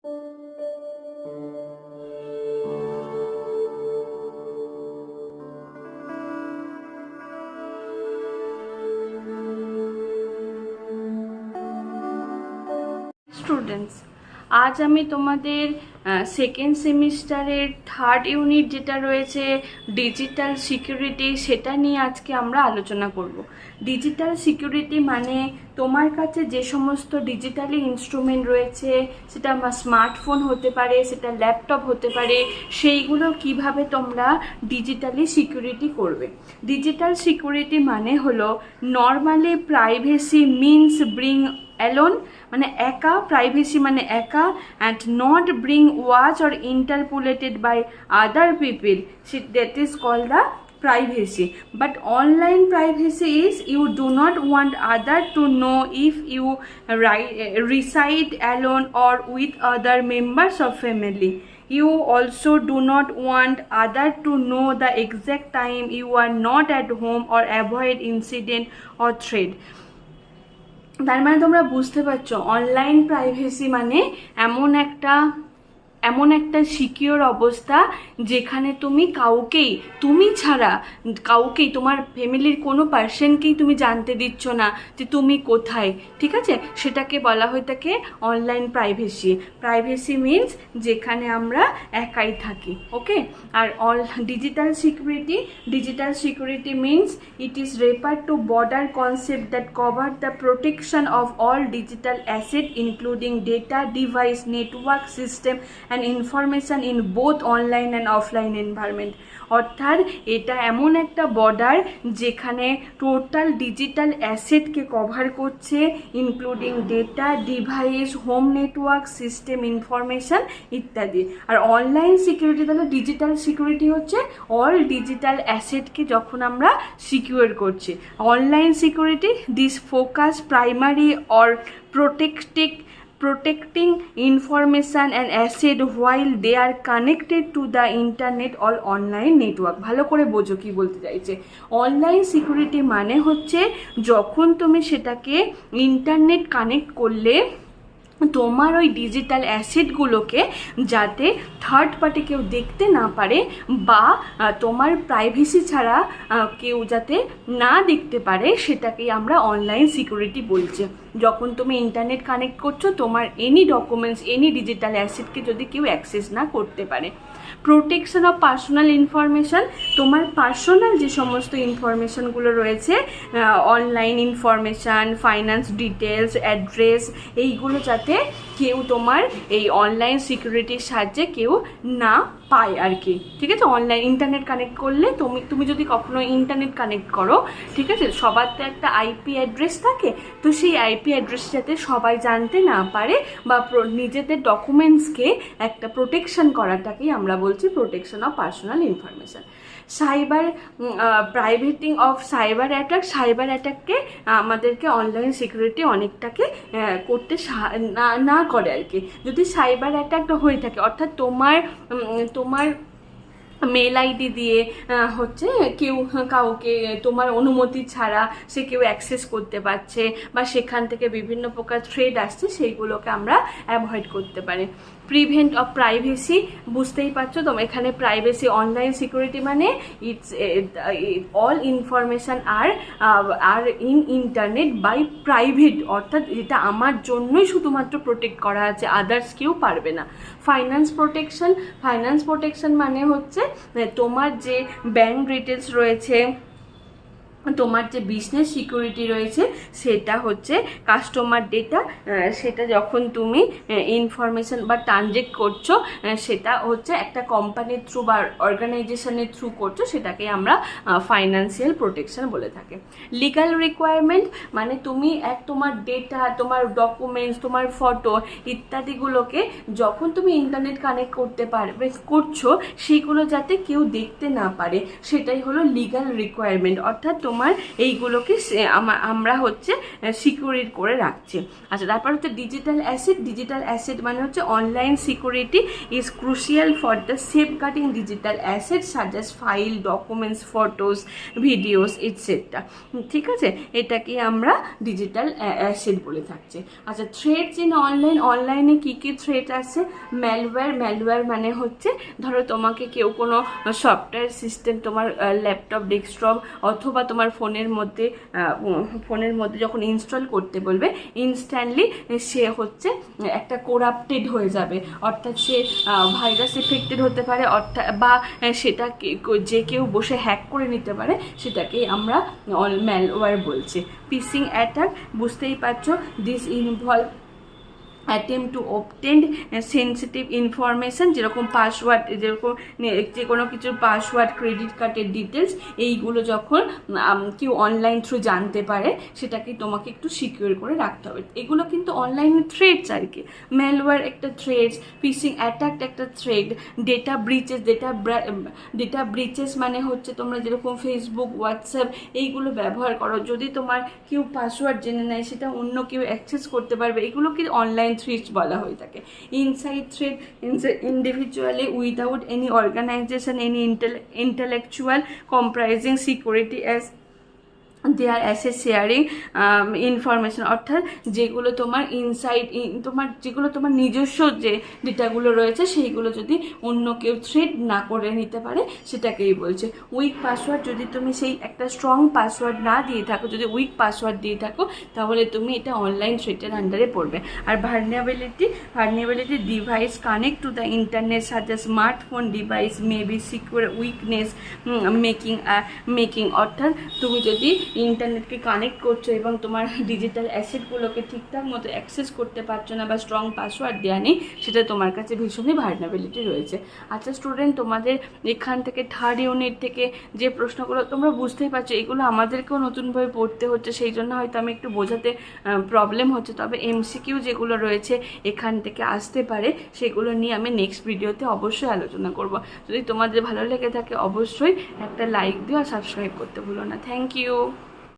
Students, আজ আমি তোমাদের সেকেন্ড সেমিস্টারের থার্ড ইউনিট যেটা রয়েছে ডিজিটাল সিকিউরিটি, সেটা নিয়ে আজকে আমরা আলোচনা করব। ডিজিটাল সিকিউরিটি মানে তোমার কাছে যে সমস্ত ডিজিটালি ইনস্ট্রুমেন্ট রয়েছে, সেটা আমার স্মার্টফোন হতে পারে, সেটা ল্যাপটপ হতে পারে, সেইগুলো কিভাবে তোমরা ডিজিটালি সিকিউরিটি করবে। ডিজিটাল সিকিউরিটি মানে হলো নর্মালি প্রাইভেসি মিনস ব্রিং অ্যালোন, মানে একা, প্রাইভেসি মানে একা, অ্যান্ড নট ব্রিং watch or interpolated by other people, that is called the privacy. But online privacy is you do not want other to know if you reside alone or with other members of family. You also do not want other to know the exact time you are not at home or avoid incident or threat. তার মানে তোমরা বুঝতে পারছো, online privacy মানে এমন একটা secure অবস্থা যেখানে তুমি কাউকেই, তুমি ছাড়া কাউকেই, তোমার ফ্যামিলির কোনো পার্সনকেই তুমি জানতে দিচ্ছ না যে তুমি কোথায়, ঠিক আছে? সেটাকে বলা হয়ে থাকে অনলাইন প্রাইভেসি। প্রাইভেসি মিনস যেখানে আমরা একাই থাকি, ওকে? আর digital security means it is refer to broader concept that cover the protection of all digital asset including data, device, network system and information in both online and offline environment. অর্থাৎ এটা এমন একটা border যেখানে total digital অ্যাসেটকে cover করছে, including data, device, home network system, information ইত্যাদি। আর online security, তাহলে digital security হচ্ছে all digital অ্যাসেটকে যখন আমরা সিকিউর করছি। Online security this focus primary or protecting information and asset while they are connected to the internet or online network. ভালো করে বোঝো কি বলতে চাইছে। অনলাইন সিকিউরিটি মানে হচ্ছে যখন তুমি সেটাকে ইন্টারনেট কানেক্ট করলে তোমার ওই ডিজিটাল অ্যাসেটগুলোকে যাতে থার্ড পার্টি কেউ দেখতে না পারে, বা তোমার প্রাইভেসি ছাড়া কেউ যাতে না দেখতে পারে, সেটাকেই আমরা অনলাইন সিকিউরিটি বলছি। যখন তুমি ইন্টারনেট কানেক্ট করছো, তোমার এনি ডকুমেন্টস, এনি ডিজিটাল অ্যাসেটকে যদি কেউ অ্যাক্সেস না করতে পারে। প্রোটেকশন অফ পার্সোনাল ইনফরমেশান, তোমার পার্সোনাল যে সমস্ত ইনফরমেশানগুলো রয়েছে, online information, finance details, address, এইগুলো যাতে কেউ তোমার এই অনলাইন সিকিউরিটির সাহায্যে কেউ না পায় আর কি, ঠিক আছে? অনলাইন ইন্টারনেট কানেক্ট করলে তুমি যদি কখনো ইন্টারনেট কানেক্ট করো, ঠিক আছে, সবার তো একটা আইপি অ্যাড্রেস থাকে, তো সেই আইপি অ্যাড্রেস যাতে সবাই জানতে না পারে, বা নিজেদের ডকুমেন্টসকে একটা প্রোটেকশন করাটাকেই আমরা বলছি protection of personal information. Preventing of cyber অ্যাটাককে আমাদেরকে অনলাইন সিকিউরিটি অনেকটাকে করতে না করে আর কি। যদি সাইবার অ্যাটাকটা হয়ে থাকে, অর্থাৎ তোমার মেল আইডি দিয়ে হচ্ছে কেউ কাউকে তোমার অনুমতি ছাড়া সে কেউ অ্যাক্সেস করতে পারছে, বা সেখান থেকে বিভিন্ন প্রকার থ্রেড আসছে, সেইগুলোকে আমরা অ্যাভয়েড করতে পারি। প্রিভেন্ট অফ প্রাইভেসি, বুঝতেই পারছো তো, এখানে প্রাইভেসি, অনলাইন সিকিউরিটি মানে it's all information are in internet by private, অর্থাৎ এটা আমার জন্যই শুধুমাত্র প্রোটেক্ট করা আছে, আদার্স কেউ পারবে না। ফাইন্যান্স প্রোটেকশন মানে হচ্ছে তোমার যে ব্যাংক ডিটেলস রয়েছে, তোমার যে বিজনেস সিকিউরিটি রয়েছে, সেটা হচ্ছে কাস্টমার ডেটা, সেটা যখন তুমি ইনফরমেশন বা ট্রানজেক্ট করছো, সেটা হচ্ছে একটা কোম্পানির থ্রু বা অর্গানাইজেশনের থ্রু করছো, সেটাকে আমরা ফাইন্যান্সিয়াল প্রোটেকশন বলে থাকি। লিগাল রিকোয়ারমেন্ট মানে তুমি তোমার ডেটা, তোমার ডকুমেন্টস, তোমার ফটো ইত্যাদিগুলোকে যখন তুমি ইন্টারনেট কানেক্ট করছো, সেগুলো যাতে কেউ দেখতে না পারে, সেটাই হলো লিগাল রিকোয়ারমেন্ট। অর্থাৎ তোমার এইগুলোকে আমরা হচ্ছে সিকিউরিট করে রাখছি। আচ্ছা, তারপর হচ্ছে ডিজিটাল অ্যাসেট। ডিজিটাল অ্যাসেট মানে হচ্ছে online security is crucial for the safeguarding digital asset such as file, documents, photos, videos etcetera. ঠিক আছে, এটাকে আমরা ডিজিটাল অ্যাসেট বলে থাকছি। আচ্ছা, থ্রেটস ইন অনলাইন। অনলাইনে কী কী থ্রেট আছে? ম্যালওয়্যার মানে হচ্ছে ধরো তোমাকে কেউ কোনো সফটওয়্যার সিস্টেম তোমার ল্যাপটপ, ডেস্কটপ অথবা তোমার ফোনের মধ্যে যখন ইনস্টল করতে বলবে, ইনস্ট্যান্টলি সে হচ্ছে একটা করাপ্টেড হয়ে যাবে, অর্থাৎ সে ভাইরাস এফেক্টেড হতে পারে, অর্থাৎ বা সেটা যে কেউ বসে হ্যাক করে নিতে পারে, সেটাকেই আমরা ম্যালওয়্যার বলছি। ফিশিং অ্যাটাক, বুঝতেই পারছো, this involve attempt to obtain sensitive information, যেরকম পাসওয়ার্ড, যেরকম যে কোনো কিছুর পাসওয়ার্ড, ক্রেডিট কার্ডের ডিটেলস, এইগুলো যখন কেউ অনলাইন থ্রু জানতে পারে, সেটাকে তোমাকে একটু সিকিউর করে রাখতে হবে। এগুলো কিন্তু অনলাইনে থ্রেডস আর কি। ম্যালওয়্যার একটা থ্রেডস, ফিশিং অ্যাটাক একটা থ্রেড, ডেটা ব্রিচেস মানে হচ্ছে তোমরা যেরকম ফেসবুক, হোয়াটসঅ্যাপ এইগুলো ব্যবহার করো, যদি তোমার কেউ পাসওয়ার্ড জেনে নেয়, সেটা অন্য কেউ অ্যাক্সেস করতে পারবে, এগুলোকে অনলাইন থ্রেট বলা হয়ে থাকে। Inside threat, individually without any organisation, any intellectual comprising security as their asset sharing information, অর্থাৎ যেগুলো তোমার যেগুলো তোমার নিজস্ব যে ডেটাগুলো রয়েছে, সেইগুলো যদি অন্য কেউ থ্রেট না করে নিতে পারে, সেটাকেই বলছে। উইক পাসওয়ার্ড, যদি তুমি সেই একটা স্ট্রং পাসওয়ার্ড না দিয়ে থাকো, যদি উইক পাসওয়ার্ড দিয়ে থাকো, তাহলে তুমি এটা অনলাইন থ্রেটের আন্ডারে পড়বে। আর vulnerability device connect to the internet such a smartphone device may be secure weakness making, অর্থাৎ তুমি যদি ইন্টারনেটকে কানেক্ট করছো এবং তোমার ডিজিটাল অ্যাসেটগুলোকে ঠিকঠাক মতো অ্যাক্সেস করতে পারছো না বা স্ট্রং পাসওয়ার্ড দেওয়া নেই, সেটা তোমার কাছে ভীষণই ভার্নাবিলিটি রয়েছে। আচ্ছা স্টুডেন্ট, তোমাদের এখান থেকে থার্ড ইউনিট থেকে যে প্রশ্নগুলো তোমরা বুঝতেই পারছো, এগুলো আমাদেরকেও নতুনভাবে পড়তে হচ্ছে, সেই জন্য হয়তো আমি একটু বোঝাতে প্রবলেম হচ্ছে। তবে এমসিকিউ যেগুলো রয়েছে এখান থেকে আসতে পারে, সেগুলো নিয়ে আমি নেক্সট ভিডিওতে অবশ্যই আলোচনা করব। যদি তোমাদের ভালো লেগে থাকে, অবশ্যই একটা লাইক দিও আর সাবস্ক্রাইব করতে ভুলো না। Thank you.